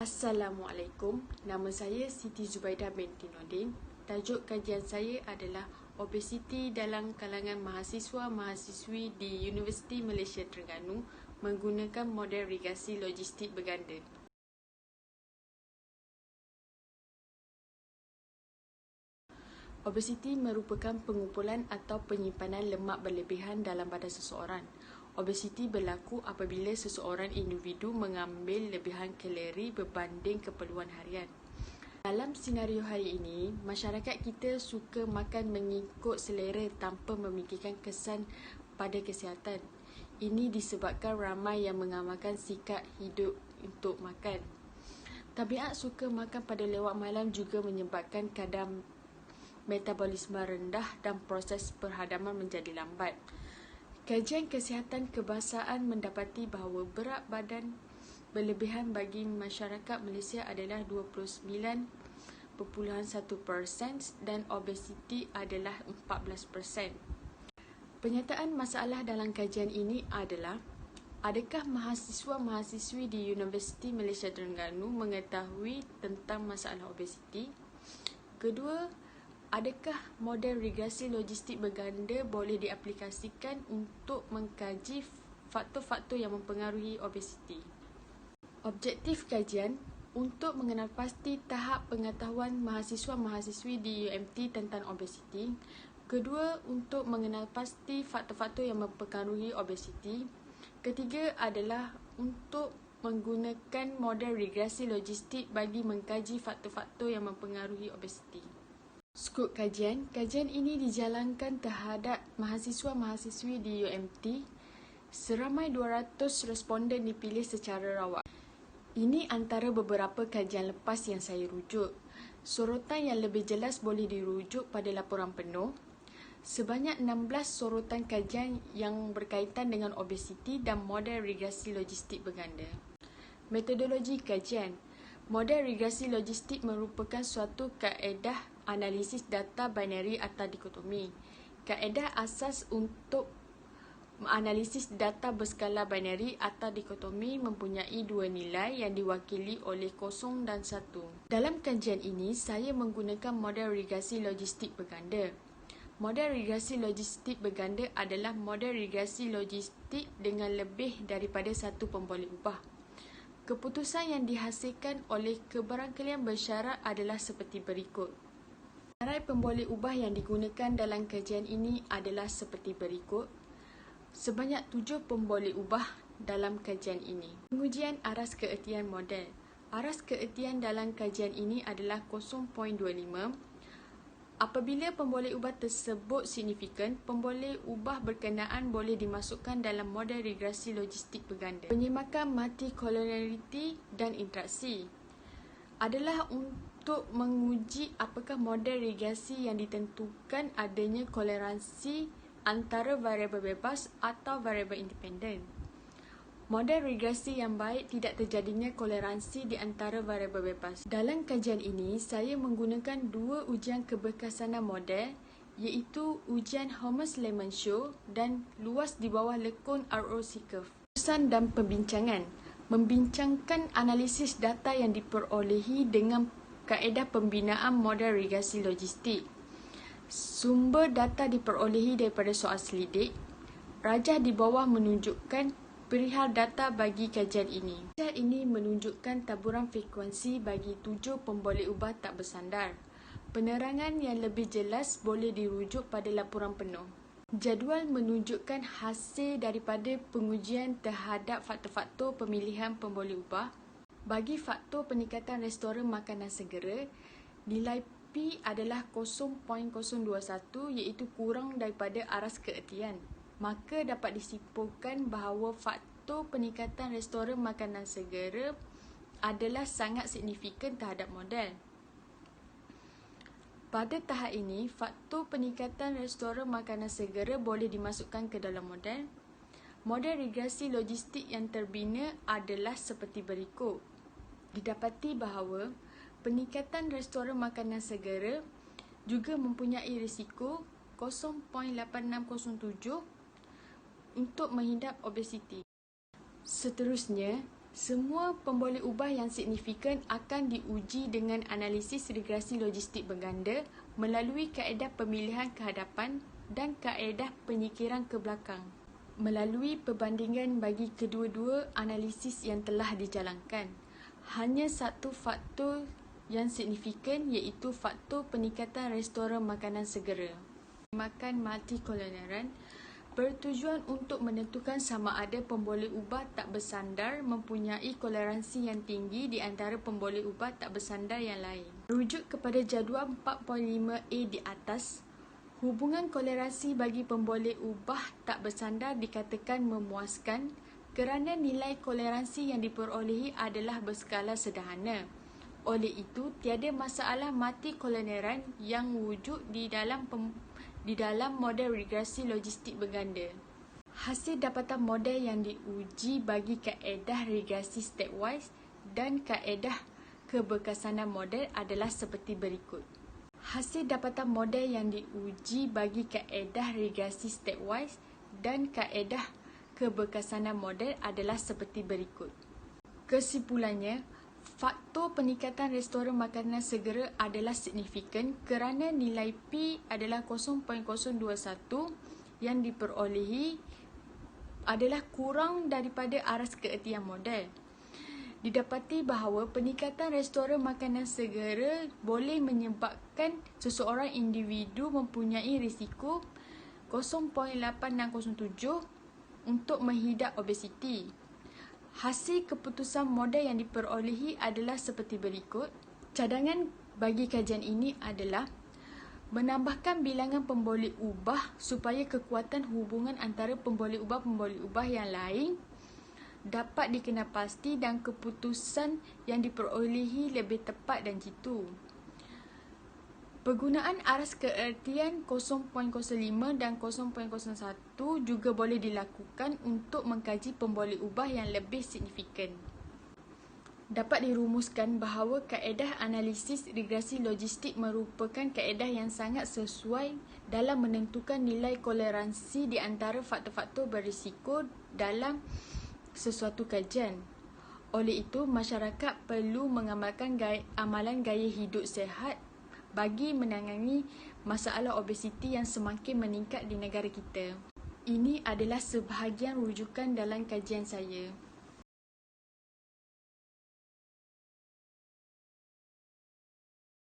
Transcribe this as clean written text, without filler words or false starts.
Assalamualaikum, nama saya Siti Zubaidah binti Nordin. Tajuk kajian saya adalah obesiti dalam kalangan mahasiswa-mahasiswi di Universiti Malaysia Terengganu menggunakan model regasi logistik berganda. Obesiti merupakan pengumpulan atau penyimpanan lemak berlebihan dalam badan seseorang. Obesiti berlaku apabila seseorang individu mengambil lebihan kalori berbanding keperluan harian. Dalam senario hari ini, masyarakat kita suka makan mengikut selera tanpa memikirkan kesan pada kesihatan. Ini disebabkan ramai yang mengamalkan sikap hidup untuk makan. Tabiat suka makan pada lewat malam juga menyebabkan kadar metabolisme rendah dan proses perhadaman menjadi lambat. Kajian kesihatan kebangsaan mendapati bahawa berat badan berlebihan bagi masyarakat Malaysia adalah 29.1% dan obesiti adalah 14%. Penyataan masalah dalam kajian ini adalah: adakah mahasiswa-mahasiswi di Universiti Malaysia Terengganu mengetahui tentang masalah obesiti? Kedua, adakah model regresi logistik berganda boleh diaplikasikan untuk mengkaji faktor-faktor yang mempengaruhi obesiti? Objektif kajian untuk mengenal pasti tahap pengetahuan mahasiswa-mahasiswi di UMT tentang obesiti. Kedua, untuk mengenal pasti faktor-faktor yang mempengaruhi obesiti. Ketiga adalah untuk menggunakan model regresi logistik bagi mengkaji faktor-faktor yang mempengaruhi obesiti. Skop kajian ini dijalankan terhadap mahasiswa-mahasiswi di UMT. Seramai 200 responden dipilih secara rawak. Ini antara beberapa kajian lepas yang saya rujuk. Sorotan yang lebih jelas boleh dirujuk pada laporan penuh. Sebanyak 16 sorotan kajian yang berkaitan dengan obesiti dan model regresi logistik berganda. Metodologi kajian. Model regresi logistik merupakan suatu kaedah analisis data binari atau dikotomi. Kaedah asas untuk menganalisis data berskala binari atau dikotomi mempunyai dua nilai yang diwakili oleh 0 dan 1. Dalam kajian ini, saya menggunakan model regresi logistik berganda. Model regresi logistik berganda adalah model regresi logistik dengan lebih daripada satu pemboleh ubah. Keputusan yang dihasilkan oleh kebarangkalian bersyarat adalah seperti berikut. Senarai pemboleh ubah yang digunakan dalam kajian ini adalah seperti berikut. Sebanyak 7 pemboleh ubah dalam kajian ini. Pengujian aras keertian model. Aras keertian dalam kajian ini adalah 0.25. Apabila pemboleh ubah tersebut signifikan, pemboleh ubah berkenaan boleh dimasukkan dalam model regresi logistik berganda. Penyemakan multi-collinearity dan interaksi adalah untuk menguji apakah model regresi yang ditentukan adanya koleransi antara variabel bebas atau variabel independen. Model regresi yang baik tidak terjadinya koleransi di antara variabel bebas. Dalam kajian ini, saya menggunakan dua ujian keberkesanan model, iaitu ujian Holmes-Lemon-Show dan luas di bawah lekun ROC curve. Urusan dan pembincangan. Membincangkan analisis data yang diperolehi dengan kaedah pembinaan model regresi logistik. Sumber data diperolehi daripada soal selidik. Rajah di bawah menunjukkan perihal data bagi kajian ini. Kajian ini menunjukkan taburan frekuensi bagi 7 pemboleh ubah tak bersandar. Penerangan yang lebih jelas boleh dirujuk pada laporan penuh. Jadual menunjukkan hasil daripada pengujian terhadap faktor-faktor pemilihan pemboleh ubah. Bagi faktor peningkatan restoran makanan segera, nilai P adalah 0.021 iaitu kurang daripada aras keertian. Maka dapat disimpulkan bahawa faktor peningkatan restoran makanan segera adalah sangat signifikan terhadap model. Pada tahap ini, faktor peningkatan restoran makanan segera boleh dimasukkan ke dalam model. Model regresi logistik yang terbina adalah seperti berikut. Didapati bahawa peningkatan restoran makanan segera juga mempunyai risiko 0.8607 untuk menghidap obesiti. Seterusnya, Semua pemboleh ubah yang signifikan akan diuji dengan analisis regresi logistik berganda melalui kaedah pemilihan kehadapan dan kaedah penyikiran ke belakang. Melalui perbandingan bagi kedua-dua analisis yang telah dijalankan, hanya satu faktor yang signifikan iaitu faktor peningkatan restoran makanan segera. Makan multikoleneran bertujuan untuk menentukan sama ada pemboleh ubah tak bersandar mempunyai koleransi yang tinggi di antara pemboleh ubah tak bersandar yang lain. Rujuk kepada jadual 4.5a di atas, hubungan koleransi bagi pemboleh ubah tak bersandar dikatakan memuaskan kerana nilai koleransi yang diperolehi adalah berskala sederhana. Oleh itu, tiada masalah multikoleneran yang wujud di dalam model regresi logistik berganda. Hasil dapatan model yang diuji bagi kaedah regresi stepwise dan kaedah keberkesanan model adalah seperti berikut. Hasil dapatan model yang diuji bagi kaedah regresi stepwise dan kaedah keberkesanan model adalah seperti berikut. Kesimpulannya, faktor peningkatan restoran makanan segera adalah signifikan kerana nilai P adalah 0.021 yang diperolehi adalah kurang daripada aras keertian model. Didapati bahawa peningkatan restoran makanan segera boleh menyebabkan seseorang individu mempunyai risiko 0.8607 untuk menghidap obesiti. Hasil keputusan model yang diperolehi adalah seperti berikut. Cadangan bagi kajian ini adalah menambahkan bilangan pemboleh ubah supaya kekuatan hubungan antara pemboleh ubah yang lain dapat dikenal pasti dan keputusan yang diperolehi lebih tepat dan jitu. Penggunaan aras keertian 0.05 dan 0.01 juga boleh dilakukan untuk mengkaji pemboleh ubah yang lebih signifikan. Dapat dirumuskan bahawa kaedah analisis regresi logistik merupakan kaedah yang sangat sesuai dalam menentukan nilai koleransi di antara faktor-faktor berisiko dalam sesuatu kajian. Oleh itu, masyarakat perlu mengamalkan amalan gaya hidup sihat bagi menangani masalah obesiti yang semakin meningkat di negara kita. Ini adalah sebahagian rujukan dalam kajian saya.